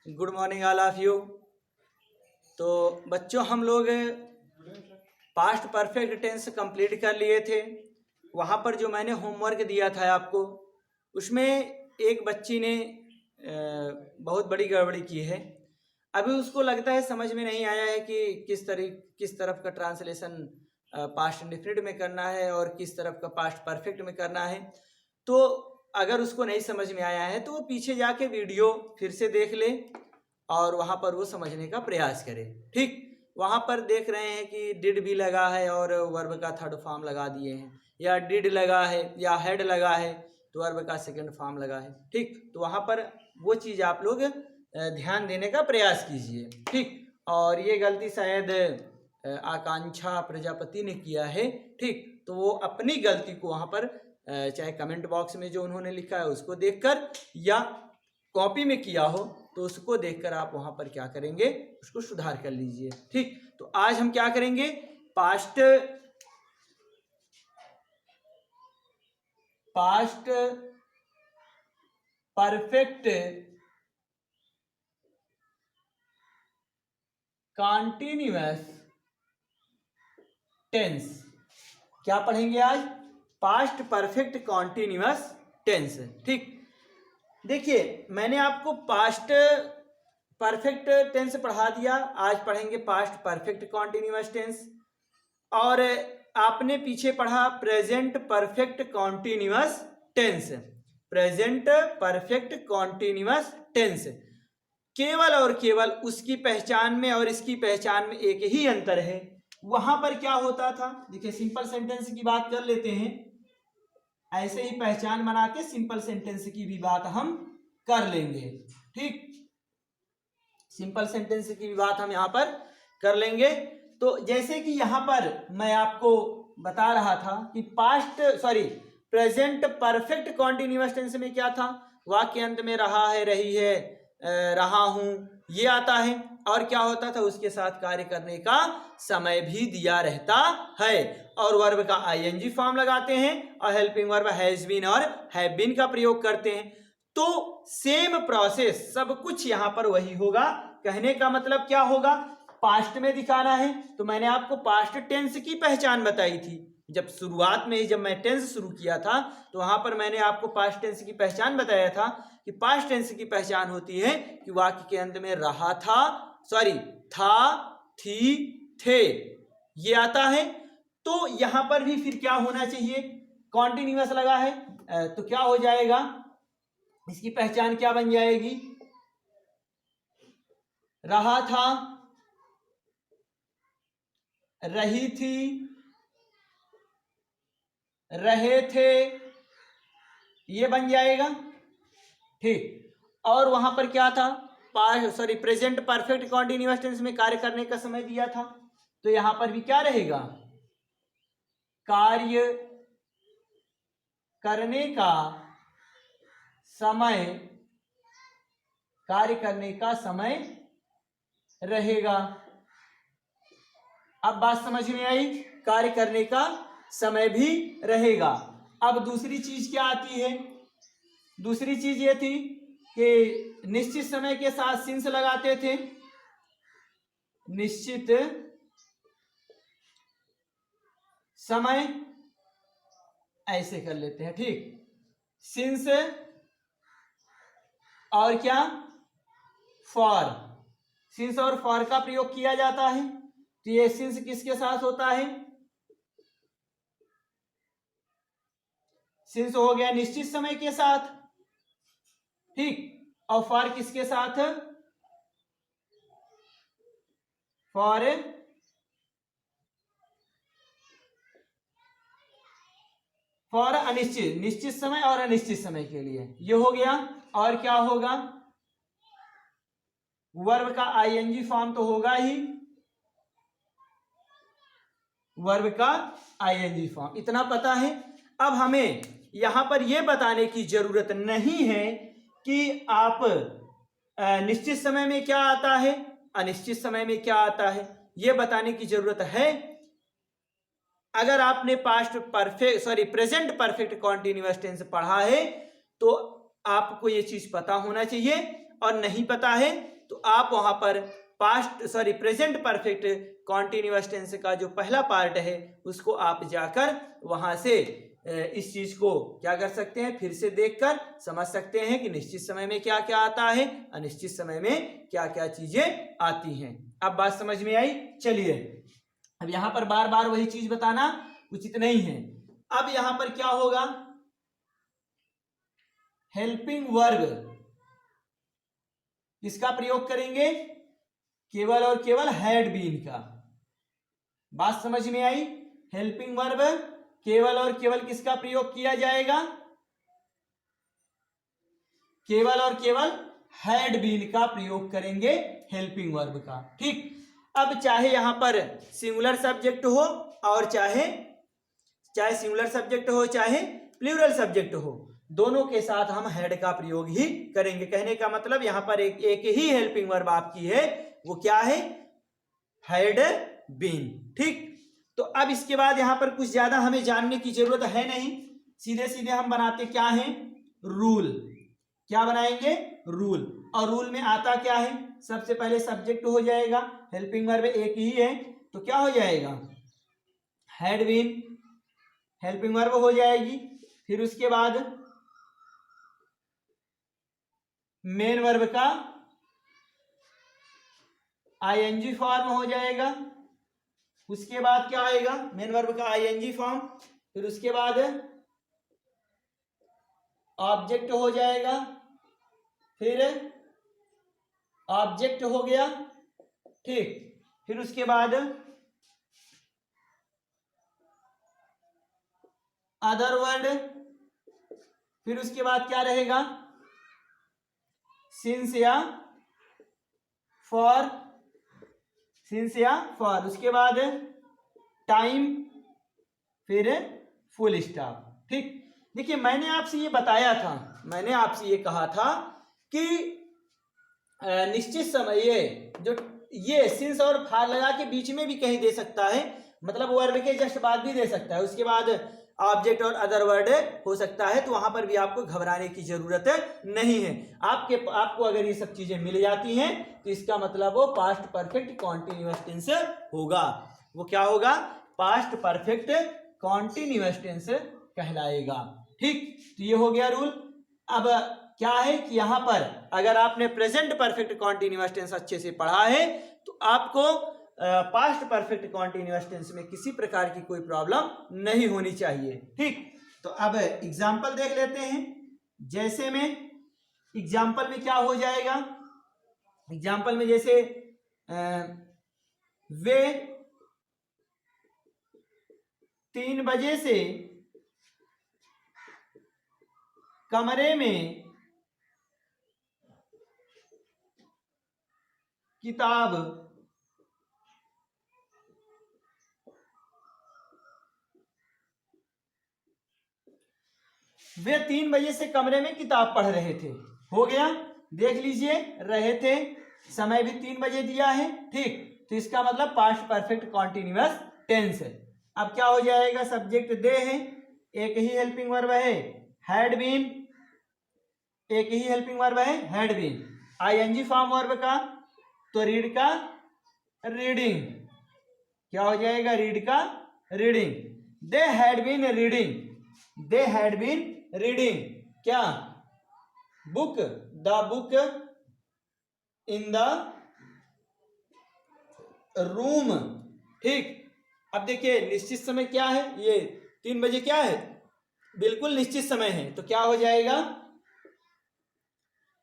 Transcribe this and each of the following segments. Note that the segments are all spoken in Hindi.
Good morning all of you. तो बच्चों, हम लोग पास्ट परफेक्ट टेंस कंप्लीट कर लिए थे। वहाँ पर जो मैंने होमवर्क दिया था आपको, उसमें एक बच्ची ने बहुत बड़ी गड़बड़ी की है। अभी उसको लगता है समझ में नहीं आया है कि किस तरफ का ट्रांसलेशन पास्ट इंडेफिनिट में करना है और किस तरफ का पास्ट परफेक्ट में करना है। तो अगर उसको नहीं समझ में आया है तो वो पीछे जाके वीडियो फिर से देख ले और वहाँ पर वो समझने का प्रयास करे। ठीक, वहाँ पर देख रहे हैं कि डिड भी लगा है और वर्ब का थर्ड फॉर्म लगा दिए हैं, या डिड लगा है या हैड लगा है तो वर्ब का सेकंड फॉर्म लगा है। ठीक, तो वहाँ पर वो चीज़ आप लोग ध्यान देने का प्रयास कीजिए। ठीक, और ये गलती शायद आकांक्षा प्रजापति ने किया है। ठीक, तो वो अपनी गलती को वहाँ पर चाहे कमेंट बॉक्स में जो उन्होंने लिखा है उसको देखकर या कॉपी में किया हो तो उसको देखकर आप वहां पर क्या करेंगे, उसको सुधार कर लीजिए। ठीक, तो आज हम क्या करेंगे, पास्ट परफेक्ट कॉन्टिन्यूअस टेंस। क्या पढ़ेंगे आज? Past perfect continuous tense. ठीक, देखिए मैंने आपको पास्ट परफेक्ट टेंस पढ़ा दिया, आज पढ़ेंगे पास्ट परफेक्ट कॉन्टिन्यूअस टेंस। और आपने पीछे पढ़ा present perfect continuous tense. Present perfect continuous tense केवल और केवल उसकी पहचान में और इसकी पहचान में एक ही अंतर है। वहां पर क्या होता था, देखिए सिंपल सेंटेंस की बात कर लेते हैं, ऐसे ही पहचान बना के सिंपल सेंटेंस की भी बात हम कर लेंगे। ठीक, सिंपल सेंटेंस की भी बात हम यहाँ पर कर लेंगे। तो जैसे कि यहाँ पर मैं आपको बता रहा था कि प्रेजेंट परफेक्ट कॉन्टिन्यूअस टेंस में क्या था, वाक्य अंत में रहा है, रही है, रहा हूं, ये आता है। और क्या होता था, उसके साथ कार्य करने का समय भी दिया रहता है और वर्ब का आईएनजी फॉर्म लगाते हैं और हेल्पिंग वर्ब हैज बीन और हैव बीन का प्रयोग करते हैं। तो सेम प्रोसेस, सब कुछ यहां पर वही होगा। कहने का मतलब क्या होगा, पास्ट में दिखाना है तो मैंने आपको पास्ट टेंस की पहचान बताई थी। जब शुरुआत में ही जब मैं टेंस शुरू किया था तो वहां पर मैंने आपको पास्ट टेंस की पहचान बताया था कि पास्ट टेंस की पहचान होती है कि वाक्य के अंत में रहा था, था, थी, थे, ये आता है। तो यहां पर भी फिर क्या होना चाहिए, कॉन्टिन्यूअस लगा है तो क्या हो जाएगा, इसकी पहचान क्या बन जाएगी, रहा था, रही थी, रहे थे, ये बन जाएगा। ठीक, और वहां पर क्या था, प्रेजेंट परफेक्ट कॉन्टिन्यूअस टेंस में कार्य करने का समय दिया था तो यहां पर भी क्या रहेगा, कार्य करने का समय, कार्य करने का समय रहेगा। अब बात समझ में आई, कार्य करने का समय भी रहेगा। अब दूसरी चीज क्या आती है, दूसरी चीज ये थी कि निश्चित समय के साथ सिंस लगाते थे, निश्चित समय, ऐसे कर लेते हैं। ठीक, सिंस और क्या, फॉर, सिंस और फॉर का प्रयोग किया जाता है। तो ये सिंस किसके साथ होता है, सिंस हो गया निश्चित समय के साथ। ठीक, और फॉर किसके साथ, फॉर अनिश्चित, निश्चित समय और अनिश्चित समय के लिए, ये हो गया। और क्या होगा, वर्ब का आईएनजी फॉर्म तो होगा ही, वर्ब का आईएनजी फॉर्म, इतना पता है। अब हमें यहां पर यह बताने की जरूरत नहीं है कि आप निश्चित समय में क्या आता है, अनिश्चित समय में क्या आता है, यह बताने की जरूरत है। अगर आपने प्रेजेंट परफेक्ट कॉन्टिन्यूअस टेंस पढ़ा है तो आपको यह चीज पता होना चाहिए। और नहीं पता है तो आप वहां पर प्रेजेंट परफेक्ट कॉन्टिन्यूअस टेंस का जो पहला पार्ट है उसको आप जाकर वहां से इस चीज को क्या कर सकते हैं, फिर से देखकर समझ सकते हैं कि निश्चित समय में क्या क्या आता है, अनिश्चित समय में क्या क्या चीजें आती हैं। अब बात समझ में आई। चलिए अब यहां पर बार बार वही चीज बताना उचित नहीं है। अब यहां पर क्या होगा, हेल्पिंग वर्ब किसका प्रयोग करेंगे, केवल और केवल हैड बीन का। बात समझ में आई। हेल्पिंग वर्ब केवल और केवल किसका प्रयोग किया जाएगा, केवल और केवल हैड बीन का प्रयोग करेंगे हेल्पिंग वर्ब का। ठीक, अब चाहे यहां पर सिंगुलर सब्जेक्ट हो और चाहे सिंगुलर सब्जेक्ट हो चाहे प्लूरल सब्जेक्ट हो, दोनों के साथ हम हैड का प्रयोग ही करेंगे। कहने का मतलब यहां पर एक ही हेल्पिंग वर्ब आपकी है, वो क्या है, हैड बीन। ठीक, तो अब इसके बाद यहां पर कुछ ज्यादा हमें जानने की जरूरत है नहीं, सीधे सीधे हम बनाते क्या है, रूल। क्या बनाएंगे, रूल। और रूल में आता क्या है, सबसे पहले सब्जेक्ट हो जाएगा, हेल्पिंग वर्ब एक ही है तो क्या हो जाएगा, हैड बीन, हेल्पिंग वर्ब हो जाएगी। फिर उसके बाद मेन वर्ब का आईएनजी फॉर्म हो जाएगा। उसके बाद क्या आएगा, मेन वर्ब का आईएनजी फॉर्म। फिर उसके बाद ऑब्जेक्ट हो जाएगा, फिर ऑब्जेक्ट हो गया। ठीक, फिर उसके बाद अदर वर्ड। फिर उसके बाद क्या रहेगा, सिंस या फॉर, सिंस या फॉर। उसके बाद टाइम, फिर फुल स्टॉप। ठीक, देखिए मैंने आपसे ये बताया था, मैंने आपसे ये कहा था कि निश्चित समय ये सिंस और फॉर लगा के बीच में भी कहीं दे सकता है, मतलब वर्ड के जस्ट बाद भी दे सकता है, उसके बाद ऑब्जेक्ट और अदर वर्ड हो सकता है, तो वहां पर भी आपको घबराने की जरूरत नहीं है। आपको अगर ये सब चीजें मिल जाती हैं तो इसका मतलब वो पास्ट परफेक्ट कॉन्टिन्यूअस टेंस होगा। वो क्या होगा, पास्ट परफेक्ट कॉन्टिन्यूअस टेंस कहलाएगा। ठीक, तो ये हो गया रूल। अब क्या है कि यहां पर अगर आपने प्रेजेंट परफेक्ट कॉन्टिन्यूअस टेंस अच्छे से पढ़ा है तो आपको पास्ट परफेक्ट कॉन्टिन्यूअस टेंस में किसी प्रकार की कोई प्रॉब्लम नहीं होनी चाहिए। ठीक, तो अब एग्जाम्पल देख लेते हैं। जैसे में एग्जाम्पल में क्या हो जाएगा, एग्जाम्पल में जैसे वे 3 बजे से कमरे में किताब वे 3 बजे से कमरे में किताब पढ़ रहे थे। हो गया, देख लीजिए, रहे थे, समय भी 3 बजे दिया है। ठीक, तो इसका मतलब पास्ट परफेक्ट कॉन्टिन्यूअस टेंस है। अब क्या हो जाएगा, सब्जेक्ट दे है, एक ही हेल्पिंग वर्ब है हैड बीन, एक ही हेल्पिंग वर्ब है had been. ING form verb का तो रीड का रीडिंग, क्या हो जाएगा, रीड का reading. They had been reading, they had been reading क्या, book, the book in the room. ठीक, अब देखिए निश्चित समय क्या है, ये 3 बजे क्या है, बिल्कुल निश्चित समय है, तो क्या हो जाएगा,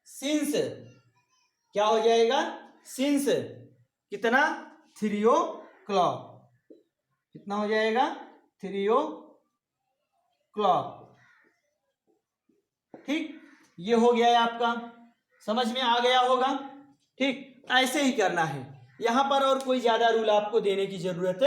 सिंस, क्या हो जाएगा, सिंस कितना, 3 o'clock, कितना हो जाएगा, 3 o'clock। ठीक, ये हो गया है आपका, समझ में आ गया होगा। ठीक, ऐसे ही करना है, यहां पर और कोई ज्यादा रूल आपको देने की जरूरत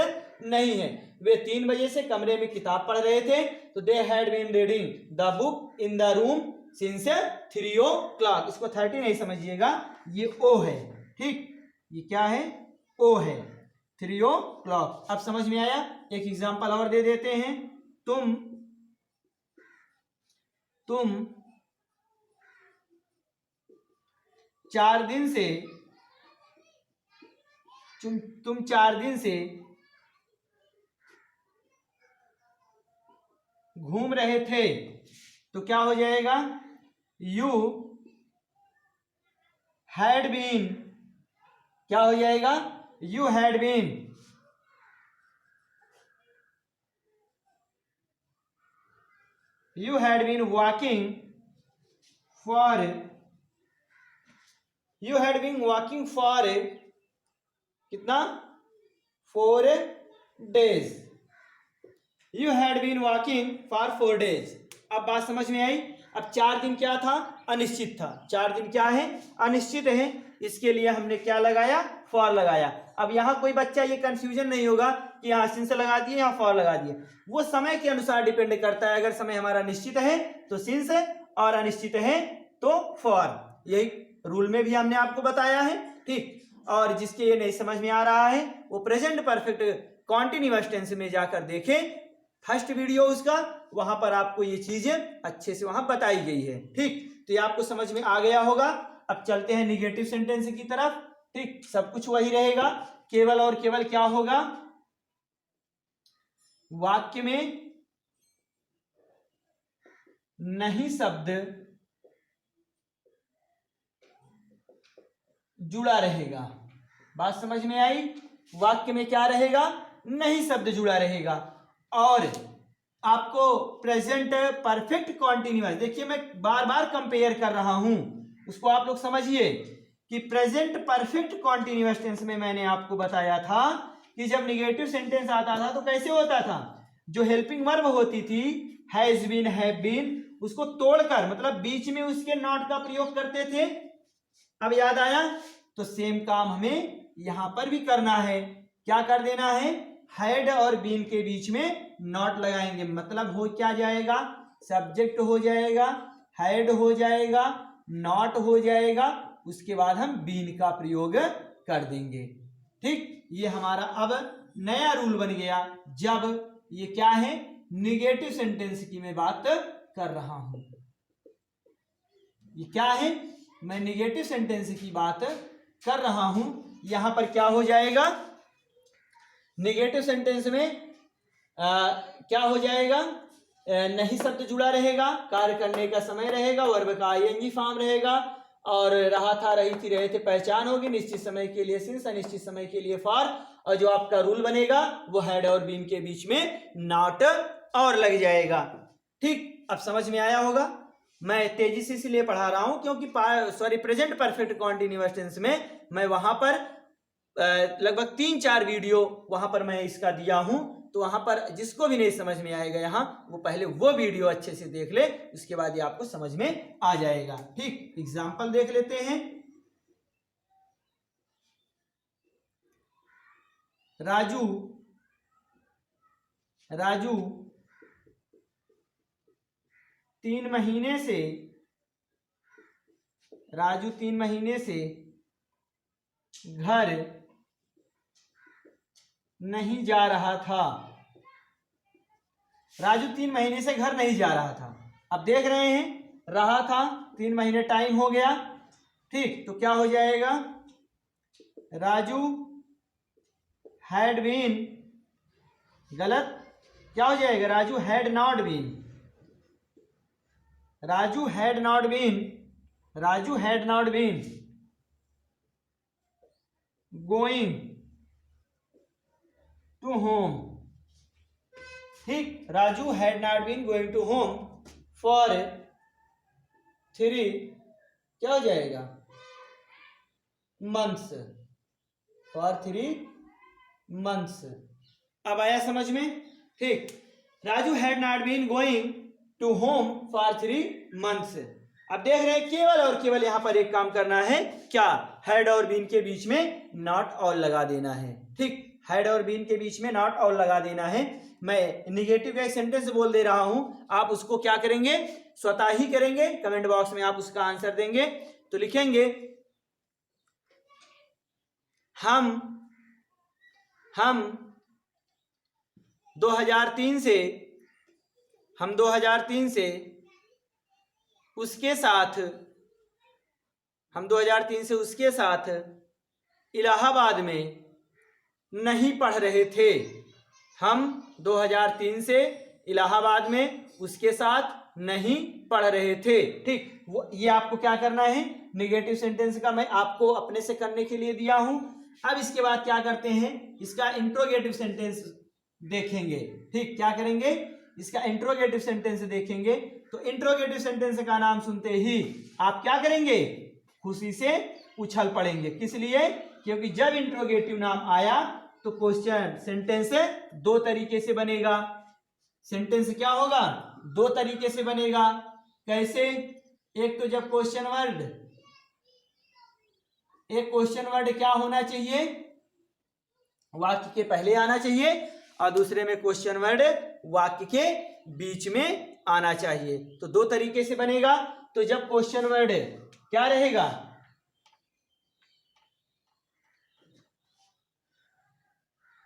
नहीं है। वे 3 बजे से कमरे में किताब पढ़ रहे थे, तो they had been reading the book in the room since 3 o'clock। इसको 30 नहीं समझिएगा, ये ओ है। ठीक, ये क्या है, ओ है, 3 o'clock। अब समझ में आया। एक एग्जांपल और दे देते हैं, तुम 4 दिन से तुम 4 दिन से घूम रहे थे, तो क्या हो जाएगा? यू हैड बीन, क्या हो जाएगा? You had been walking for कितना? 4 days। You had been walking for 4 days। अब बात समझ में आई? अब 4 दिन क्या था? अनिश्चित था। 4 दिन क्या है? अनिश्चित है। इसके लिए हमने क्या लगाया? फॉर लगाया। अब यहाँ कोई बच्चा ये कंफ्यूजन नहीं होगा कि यहाँ सिंस लगा दिए, यहाँ फॉर लगा दिए। वो समय के अनुसार डिपेंड करता है। अगर समय हमारा निश्चित है तो सिंस है, और अनिश्चित है तो फॉर। यही रूल में भी हमने आपको बताया है, ठीक। और जिसके ये नहीं समझ में आ रहा है वो प्रेजेंट परफेक्ट कॉन्टिन्यूअस टेंस में जाकर देखें, फर्स्ट वीडियो उसका, वहां पर आपको ये चीजें अच्छे से वहां बताई गई है, ठीक। तो ये आपको समझ में आ गया होगा। अब चलते हैं निगेटिव सेंटेंस की तरफ, ठीक। सब कुछ वही रहेगा, केवल और केवल क्या होगा? वाक्य में नहीं शब्द जुड़ा रहेगा। बात समझ में आई? वाक्य में क्या रहेगा? नहीं शब्द जुड़ा रहेगा। और आपको प्रेजेंट परफेक्ट कॉन्टिन्यूअस, देखिए मैं बार बार कंपेयर कर रहा हूं, उसको आप लोग समझिए कि प्रेजेंट परफेक्ट कॉन्टिन्यूअस टेंस में मैंने आपको बताया था कि जब निगेटिव सेंटेंस आता था तो कैसे होता था? जो हेल्पिंग वर्ब होती थी, हैज बीन, हैव बीन, उसको तोड़कर, मतलब बीच में उसके नॉट का प्रयोग करते थे। अब याद आया? तो सेम काम हमें यहां पर भी करना है। क्या कर देना है? हैड और बीन के बीच में नॉट लगाएंगे, मतलब हो क्या जाएगा? सब्जेक्ट हो जाएगा, हैड हो जाएगा, नॉट हो जाएगा, उसके बाद हम बीन का प्रयोग कर देंगे, ठीक। ये हमारा अब नया रूल बन गया। जब ये क्या है? निगेटिव सेंटेंस की मैं बात कर रहा हूं। ये क्या है? मैं निगेटिव सेंटेंस की बात कर रहा हूं। यहां पर क्या हो जाएगा? निगेटिव सेंटेंस में क्या हो जाएगा? नहीं शब्द जुड़ा रहेगा, कार्य करने का समय रहेगा, वर्ब का आईएनजी फॉर्म रहेगा, और रहा था, रही थी, रहे थे पहचान होगी, निश्चित समय के लिए सिंस, अनिश्चित समय के लिए फॉर, और जो आपका रूल बनेगा वो हैड और बीन के बीच में नॉट और लग जाएगा, ठीक। अब समझ में आया होगा। मैं तेजी से इसलिए पढ़ा रहा हूं क्योंकि प्रेजेंट परफेक्ट कॉन्टिन्यूअस टेंस में मैं वहां पर लगभग 3-4 वीडियो वहां पर मैं इसका दिया हूं, तो वहां पर जिसको भी नहीं समझ में आएगा यहाँ, वो पहले वो वीडियो अच्छे से देख ले, उसके बाद ये आपको समझ में आ जाएगा, ठीक। एग्जाम्पल देख लेते हैं। राजू 3 महीने से घर नहीं जा रहा था। राजू 3 महीने से घर नहीं जा रहा था। अब देख रहे हैं, रहा था, 3 महीने टाइम हो गया, ठीक। तो क्या हो जाएगा? राजू हैड बीन, गलत, क्या हो जाएगा? Raju had not been, Raju had not been going to home, ठीक। Raju had not been going to home for 3, क्या हो जाएगा? Months, for 3 months. अब आया समझ में, ठीक। Raju had not been going to home for 3 months. अब देख रहे हैं, केवल और केवल यहां पर एक काम करना है, क्या? हैड और बीन के बीच में नॉट और लगा देना है, ठीक। हैड और बीन के बीच में नॉट और लगा देना है। मैं निगेटिव का एक सेंटेंस बोल दे रहा हूं, आप उसको क्या करेंगे? स्वतः ही करेंगे। कमेंट बॉक्स में आप उसका आंसर देंगे, तो लिखेंगे हम 2003 से उसके साथ हम 2003 से उसके साथ इलाहाबाद में नहीं पढ़ रहे थे। हम 2003 से इलाहाबाद में उसके साथ नहीं पढ़ रहे थे। ठीक, वो ये आपको क्या करना है, निगेटिव सेंटेंस का मैं आपको अपने से करने के लिए दिया हूं। अब इसके बाद क्या करते हैं, इसका इंट्रोगेटिव सेंटेंस देखेंगे। ठीक, क्या करेंगे, इसका इंट्रोगेटिव सेंटेंस देखेंगे। तो इंट्रोगेटिव सेंटेंस का नाम सुनते ही आप क्या करेंगे, खुशी से उछल पड़ेंगे। किस लिए, क्योंकि जब इंट्रोगेटिव नाम आया तो क्वेश्चन सेंटेंस दो तरीके से बनेगा। सेंटेंस क्या होगा, दो तरीके से बनेगा। कैसे, एक तो जब क्वेश्चन वर्ड, एक क्वेश्चन वर्ड क्या होना चाहिए, वाक्य के पहले आना चाहिए, और दूसरे में क्वेश्चन वर्ड वाक्य के बीच में आना चाहिए। तो दो तरीके से बनेगा। तो जब क्वेश्चन वर्ड क्या रहेगा,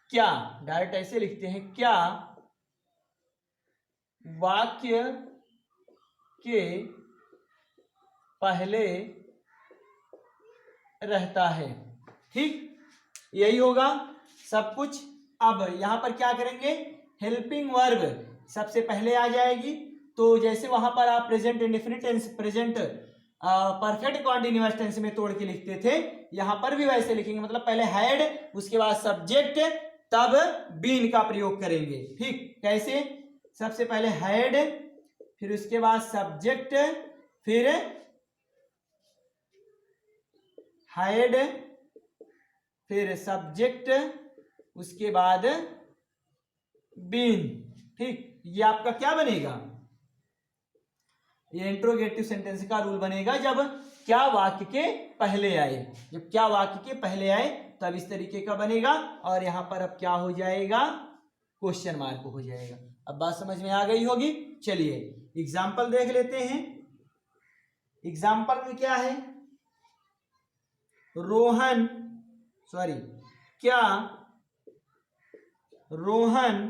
क्या, डायरेक्ट ऐसे लिखते हैं, क्या वाक्य के पहले रहता है। ठीक, यही होगा सब कुछ। अब यहां पर क्या करेंगे, हेल्पिंग वर्ब सबसे पहले आ जाएगी। तो जैसे वहां पर आप present indefinite tense, present perfect continuous tense में तोड़ के लिखते थे, यहां पर भी वैसे लिखेंगे। मतलब पहले हैड, उसके बाद सब्जेक्ट, तब बीन का प्रयोग करेंगे। ठीक, कैसे, सबसे पहले हैड, फिर उसके बाद सब्जेक्ट, फिर हैड, फिर सब्जेक्ट, उसके बाद बीन। ठीक, ये आपका क्या बनेगा, ये इंट्रोगेटिव सेंटेंस का रूल बनेगा जब क्या वाक्य के पहले आए। जब क्या वाक्य के पहले आए तब इस तरीके का बनेगा, और यहां पर अब क्या हो जाएगा, क्वेश्चन मार्क हो जाएगा। अब बात समझ में आ गई होगी। चलिए एग्जाम्पल देख लेते हैं। एग्जाम्पल में क्या है, रोहन, सॉरी, क्या रोहन,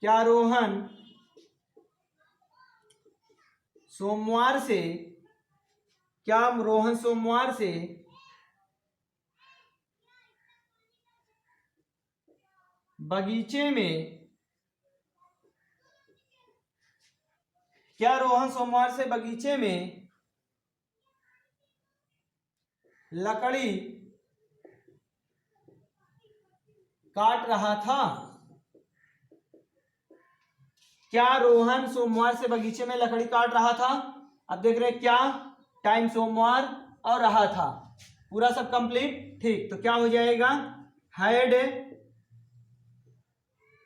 क्या रोहन सोमवार से, क्या रोहन सोमवार से बगीचे में, क्या रोहन सोमवार से बगीचे में लकड़ी काट रहा था। क्या रोहन सोमवार से बगीचे में लकड़ी काट रहा था। अब देख रहे हैं क्या, टाइम सोमवार और रहा था, पूरा सब कंप्लीट। ठीक, तो क्या हो जाएगा, had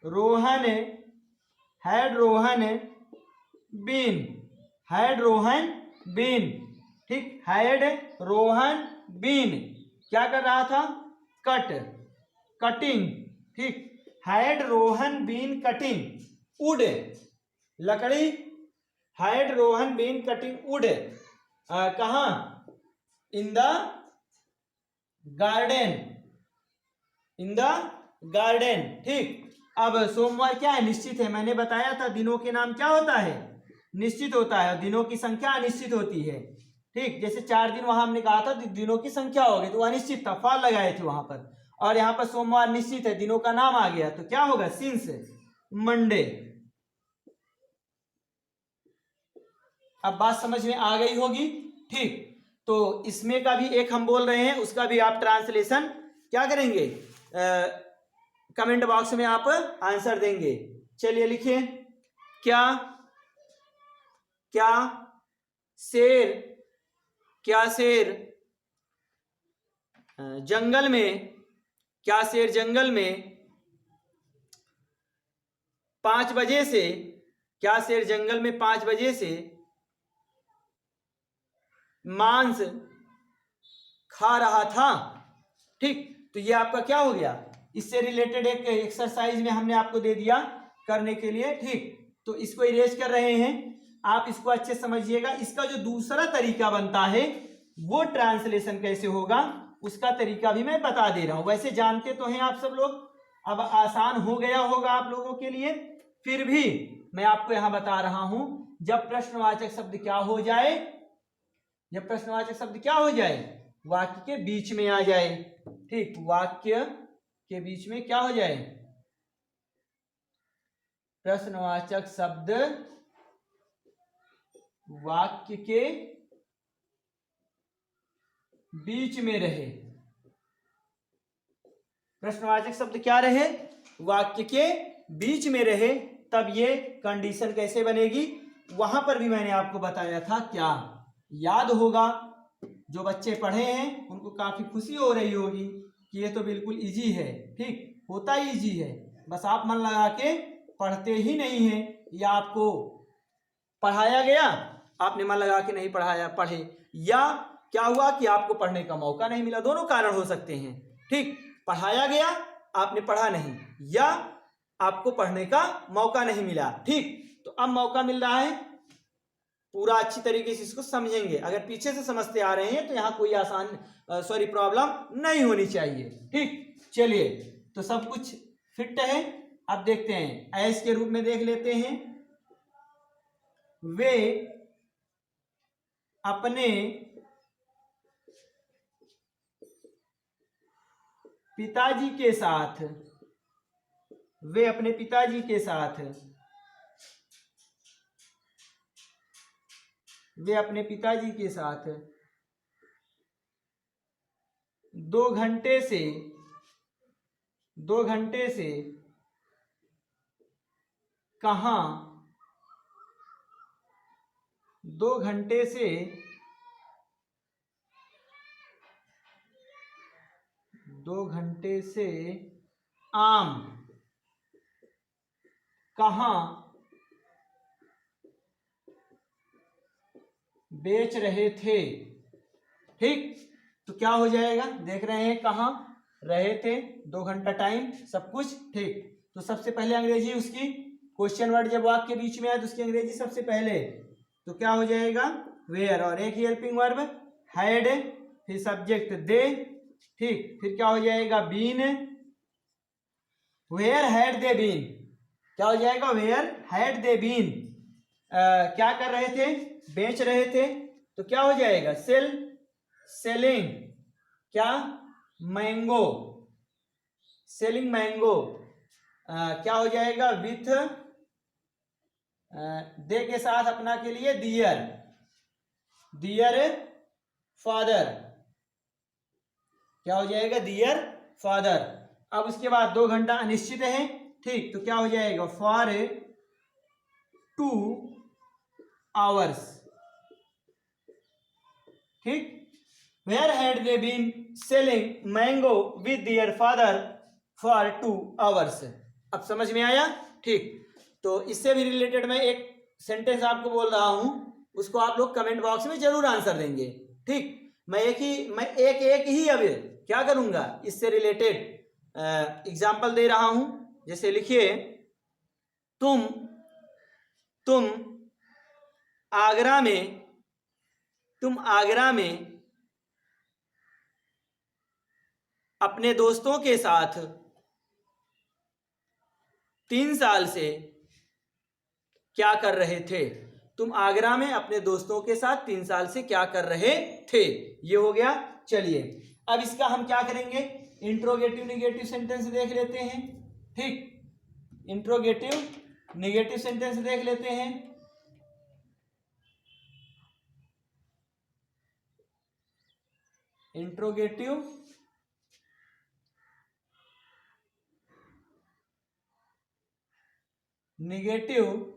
Rohan, had Rohan been, had Rohan been. ठीक, हैड रोहन बीन क्या कर रहा था, कट, कटिंग। ठीक, had Rohan been cutting wood, लकड़ी, had Rohan been cutting wood, कहाँ, in the garden, in the garden. ठीक, अब सोमवार क्या है, निश्चित है। मैंने बताया था दिनों के नाम क्या होता है, निश्चित होता है, दिनों की संख्या अनिश्चित होती है। ठीक, जैसे 4 दिन वहां हमने कहा था दिनों की संख्या हो गई, तो अनिश्चित था, फॉल लगाए थे वहां पर। और यहाँ पर सोमवार निश्चित है, दिनों का नाम आ गया, तो क्या होगा, सिंस मंडे। अब बात समझ में आ गई होगी। ठीक, तो इसमें का भी एक हम बोल रहे हैं, उसका भी आप ट्रांसलेशन क्या करेंगे, कमेंट बॉक्स में आप आंसर देंगे। चलिए लिखिए, क्या, क्या शेर, क्या शेर जंगल में, क्या शेर जंगल में 5 बजे से, क्या शेर जंगल में 5 बजे से मांस खा रहा था। ठीक, तो ये आपका क्या हो गया, इससे रिलेटेड एक एक्सरसाइज में हमने आपको दे दिया करने के लिए। ठीक, तो इसको इरेज कर रहे हैं, आप इसको अच्छे समझिएगा। इसका जो दूसरा तरीका बनता है वो ट्रांसलेशन कैसे होगा उसका तरीका भी मैं बता दे रहा हूं। वैसे जानते तो हैं आप सब लोग, अब आसान हो गया होगा आप लोगों के लिए, फिर भी मैं आपको यहां बता रहा हूं, जब प्रश्नवाचक शब्द क्या हो जाए, जब प्रश्नवाचक शब्द क्या हो जाए, वाक्य के बीच में आ जाए। ठीक, वाक्य के बीच में क्या हो जाए, प्रश्नवाचक शब्द वाक्य के बीच में रहे। प्रश्नवाचक शब्द क्या रहे, वाक्य के बीच में रहे, तब ये कंडीशन कैसे बनेगी, वहां पर भी मैंने आपको बताया था। क्या याद होगा, जो बच्चे पढ़े हैं उनको काफी खुशी हो रही होगी कि ये तो बिल्कुल इजी है। ठीक, होता ही इजी है, बस आप मन लगा के पढ़ते ही नहीं है, या आपको पढ़ाया गया, आपने मन लगा के नहीं पढ़े, या क्या हुआ कि आपको पढ़ने का मौका नहीं मिला। दोनों कारण हो सकते हैं। ठीक, पढ़ाया गया, आपने पढ़ा नहीं, या आपको पढ़ने का मौका नहीं मिला। ठीक, तो अब मौका मिल रहा है, पूरा अच्छी तरीके से इसको समझेंगे। अगर पीछे से समझते आ रहे हैं तो यहाँ कोई प्रॉब्लम नहीं होनी चाहिए। ठीक, चलिए, तो सब कुछ फिट है। अब देखते हैं, एस के रूप में देख लेते हैं। वे अपने पिताजी के साथ, वे अपने पिताजी के साथ, वे अपने पिताजी के साथ 2 घंटे से 2 घंटे से कहाँ 2 घंटे से आम कहाँ बेच रहे थे। ठीक, तो क्या हो जाएगा, देख रहे हैं कहाँ रहे थे, 2 घंटा टाइम, सब कुछ ठीक। तो सबसे पहले अंग्रेजी उसकी, क्वेश्चन वर्ड जब वाक्य के बीच में आए तो उसकी अंग्रेजी सबसे पहले, तो क्या हो जाएगा, वेयर, और एक ही हेल्पिंग वर्ब हैड, फिर सब्जेक्ट दे। ठीक, फिर क्या हो जाएगा, been, were had they been, क्या हो जाएगा, वेयर हैड दे बीन, क्या कर रहे थे, बेच रहे थे, तो क्या हो जाएगा, सेल, सेलिंग, क्या, मैंगो, सेलिंग मैंगो, क्या हो जाएगा, विथ, दे के साथ अपना के लिए डियर, डियर फादर, क्या हो जाएगा, डियर फादर। अब उसके बाद 2 घंटा अनिश्चित है। ठीक, तो क्या हो जाएगा, फॉर 2 आवर्स। ठीक, were had they been selling mango with their father for 2 hours. अब समझ में आया। ठीक, तो इससे भी रिलेटेड मैं एक सेंटेंस आपको बोल रहा हूं, उसको आप लोग कमेंट बॉक्स में जरूर आंसर देंगे। ठीक, मैं एक ही अब क्या करूंगा, इससे रिलेटेड एग्जाम्पल दे रहा हूं। जैसे लिखिए, तुम आगरा में अपने दोस्तों के साथ 3 साल से क्या कर रहे थे। तुम आगरा में अपने दोस्तों के साथ 3 साल से क्या कर रहे थे, ये हो गया। चलिए, अब इसका हम क्या करेंगे, इंट्रोगेटिव निगेटिव सेंटेंस देख लेते हैं। ठीक, इंट्रोगेटिव निगेटिव सेंटेंस देख लेते हैं। Interrogative negative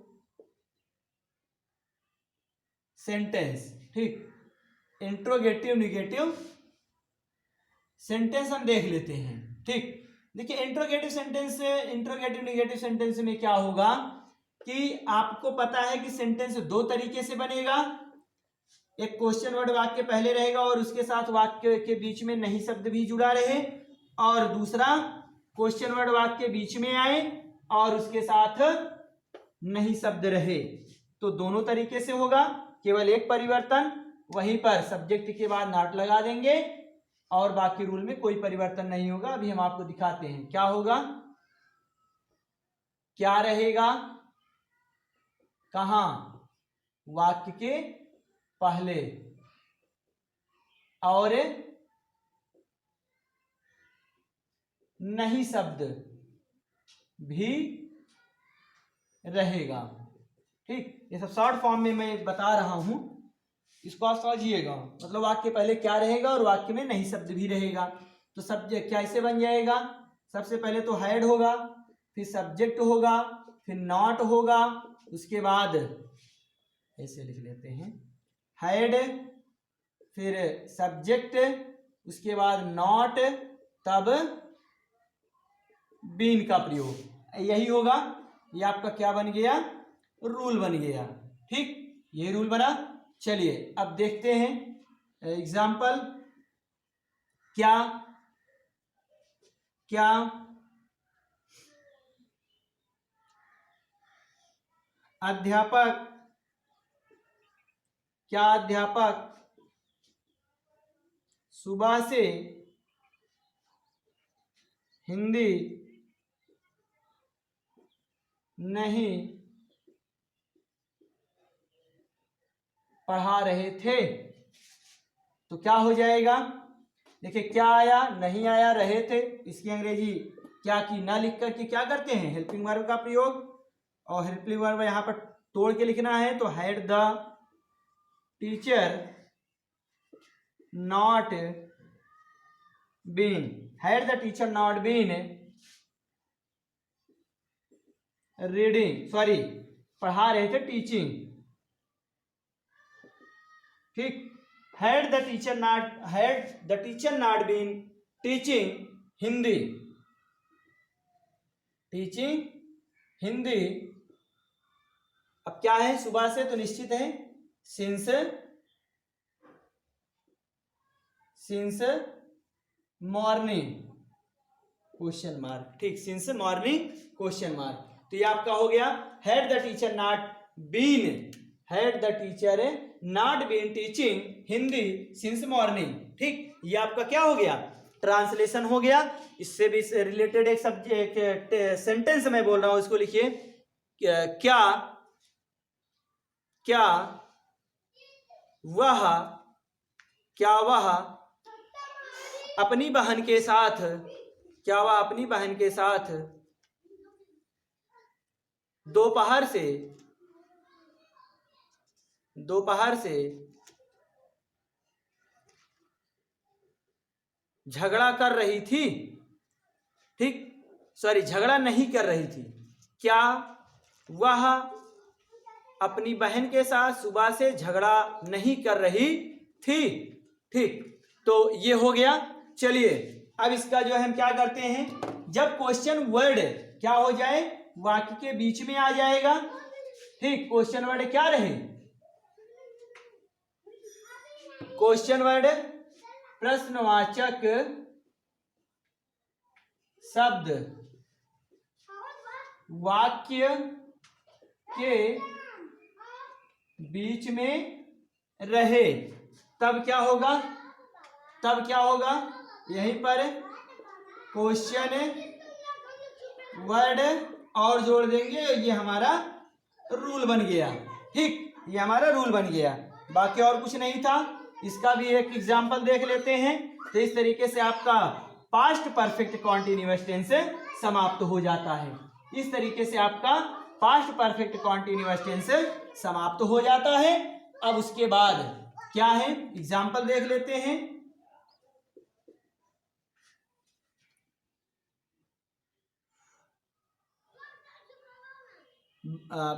sentence. ठीक, इंट्रोगेटिव निगेटिव सेंटेंस हम देख लेते हैं। ठीक, देखिए, इंट्रोगेटिव निगेटिव सेंटेंस में क्या होगा कि आपको पता है कि सेंटेंस 2 तरीके से बनेगा। एक क्वेश्चन वर्ड वाक्य पहले रहेगा और उसके साथ वाक्य के बीच में नहीं शब्द भी जुड़ा रहे, और दूसरा क्वेश्चन वर्ड वाक्य बीच में आए और उसके साथ नहीं शब्द रहे। तो दोनों तरीके से होगा, केवल एक परिवर्तन, वहीं पर सब्जेक्ट के बाद नॉट लगा देंगे और बाकी रूल में कोई परिवर्तन नहीं होगा। अभी हम आपको दिखाते हैं क्या होगा, क्या रहेगा, कहां, वाक्य के पहले, और नहीं शब्द भी रहेगा। ठीक, ये सब शॉर्ट फॉर्म में मैं बता रहा हूं, इसको आप समझिएगा। मतलब वाक्य पहले क्या रहेगा और वाक्य में नहीं शब्द भी रहेगा। तो सब्जेक्ट कैसे बन जाएगा? सबसे पहले तो हैड होगा, फिर सब्जेक्ट होगा, फिर नॉट होगा, उसके बाद ऐसे लिख लेते हैं, हैड, फिर सब्जेक्ट, उसके बाद नॉट, तब बीन का प्रयोग। यही होगा। ये आपका क्या बन गया? रूल बन गया। ठीक, ये रूल बना। चलिए अब देखते हैं एग्जाम्पल। क्या क्या अध्यापक, क्या अध्यापक सुबह से हिंदी नहीं पढ़ा रहे थे? तो क्या हो जाएगा? देखिए, क्या आया, नहीं आया, रहे थे। इसकी अंग्रेजी क्या की ना लिख करके क्या करते हैं? हेल्पिंग वर्ब का प्रयोग। और हेल्पिंग वर्ब यहां पर तोड़ के लिखना है, तो had the teacher not been, had the teacher not been reading, sorry, पढ़ा रहे थे, टीचिंग। ठीक, had the teacher not been teaching Hindi, teaching Hindi. अब क्या है? सुबह से, तो निश्चित है सिंस मॉर्निंग क्वेश्चन मार्क। ठीक, सिंस मॉर्निंग क्वेश्चन मार्क। तो ये आपका हो गया, had the teacher not been teaching Hindi since morning. ठीक, ये आपका क्या हो गया? ट्रांसलेशन हो गया। इससे भी रिलेटेड एक सब्जेक्ट सेंटेंस मैं बोल रहा हूं, इसको लिखिए। क्या वह अपनी बहन के साथ, दोपहर से झगड़ा कर रही थी? ठीक, सॉरी, झगड़ा नहीं कर रही थी। क्या वह अपनी बहन के साथ सुबह से झगड़ा नहीं कर रही थी? ठीक, तो ये हो गया। चलिए अब इसका जो है हम क्या करते हैं, जब क्वेश्चन वर्ड क्या हो जाए, वाक्य के बीच में आ जाएगा। ठीक, क्वेश्चन वर्ड क्या रहे? क्वेश्चन वर्ड प्रश्नवाचक शब्द वाक्य के बीच में रहे, तब क्या होगा? यहीं पर क्वेश्चन वर्ड और जोड़ देंगे। ये हमारा रूल बन गया। ठीक, ये हमारा रूल बन गया, बाकी और कुछ नहीं था। इसका भी एक एग्जांपल देख लेते हैं। तो इस तरीके से आपका पास्ट परफेक्ट कॉन्टिन्यूअस टेंस समाप्त हो जाता है। इस तरीके से आपका पास्ट परफेक्ट कॉन्टिन्यूअस टेंस समाप्त हो जाता है। अब उसके बाद क्या है, एग्जाम्पल देख लेते हैं।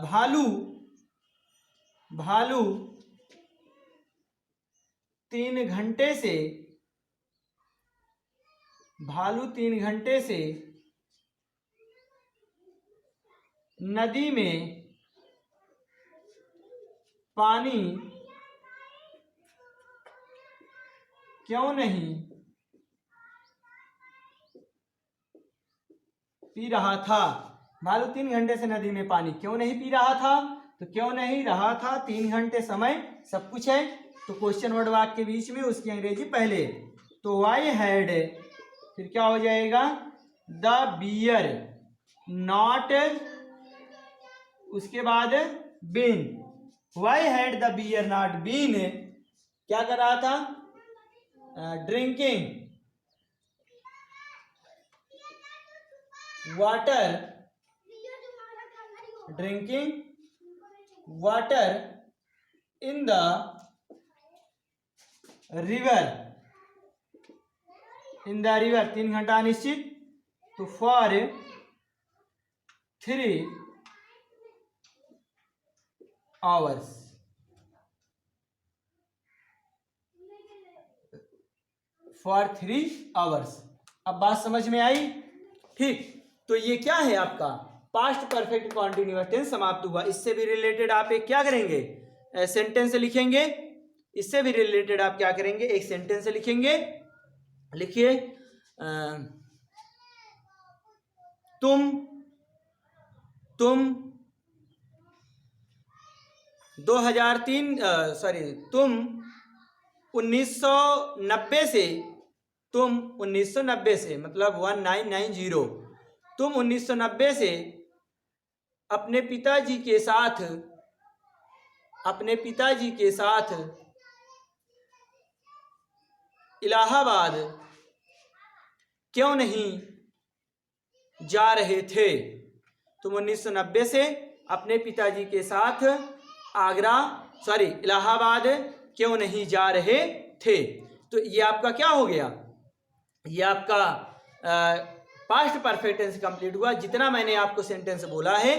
भालू 3 घंटे से नदी में पानी क्यों नहीं पी रहा था? भालू 3 घंटे से नदी में पानी क्यों नहीं पी रहा था? तो क्यों नहीं रहा था, 3 घंटे समय सब कुछ है। तो क्वेश्चन वर्ड वाक्य के बीच में, उसकी अंग्रेजी पहले। तो वाई हैड, फिर क्या हो जाएगा? द बियर नॉट, उसके बाद been. Why had the bear not been, क्या कर रहा था? Drinking water, drinking water in the river, in the river 3 घंटा निश्चित, तो फॉर 3 आवर्स, फॉर 3 आवर्स। अब बात समझ में आई? ठीक, तो ये क्या है आपका पास्ट परफेक्ट कॉन्टिन्यूअस टेंस समाप्त हुआ। इससे भी रिलेटेड आप एक क्या करेंगे, सेंटेंस लिखेंगे। इससे भी रिलेटेड आप क्या करेंगे, एक सेंटेंस लिखेंगे। लिखिए, तुम 1990 से, तुम 1990 से मतलब 1990, तुम 1990 से अपने पिताजी के साथ इलाहाबाद क्यों नहीं जा रहे थे। तुम 1990 से अपने पिताजी के साथ इलाहाबाद क्यों नहीं जा रहे थे। तो ये आपका क्या हो गया, ये आपका पास्ट परफेक्ट टेंस कंप्लीट हुआ। जितना मैंने आपको सेंटेंस बोला है,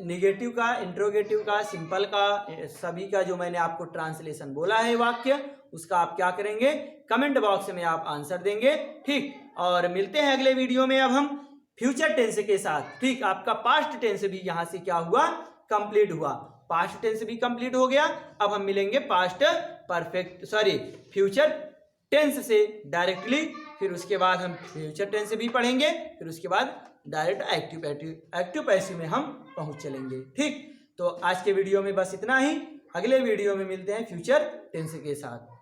निगेटिव का, इंट्रोगेटिव का, सिंपल का, सभी का जो मैंने आपको ट्रांसलेशन बोला है वाक्य, उसका आप क्या करेंगे, कमेंट बॉक्स में आप आंसर देंगे। ठीक, और मिलते हैं अगले वीडियो में। अब हम फ्यूचर टेंस के साथ। ठीक, आपका पास्ट टेंस भी यहाँ से क्या हुआ, कंप्लीट हुआ। पास्ट टेंस भी कंप्लीट हो गया। अब हम मिलेंगे फ्यूचर टेंस से डायरेक्टली, फिर उसके बाद हम फ्यूचर टेंस भी पढ़ेंगे, फिर उसके बाद डायरेक्ट एक्टिव पैसिव में हम पहुंच चलेंगे। ठीक, तो आज के वीडियो में बस इतना ही। अगले वीडियो में मिलते हैं फ्यूचर टेंस के साथ।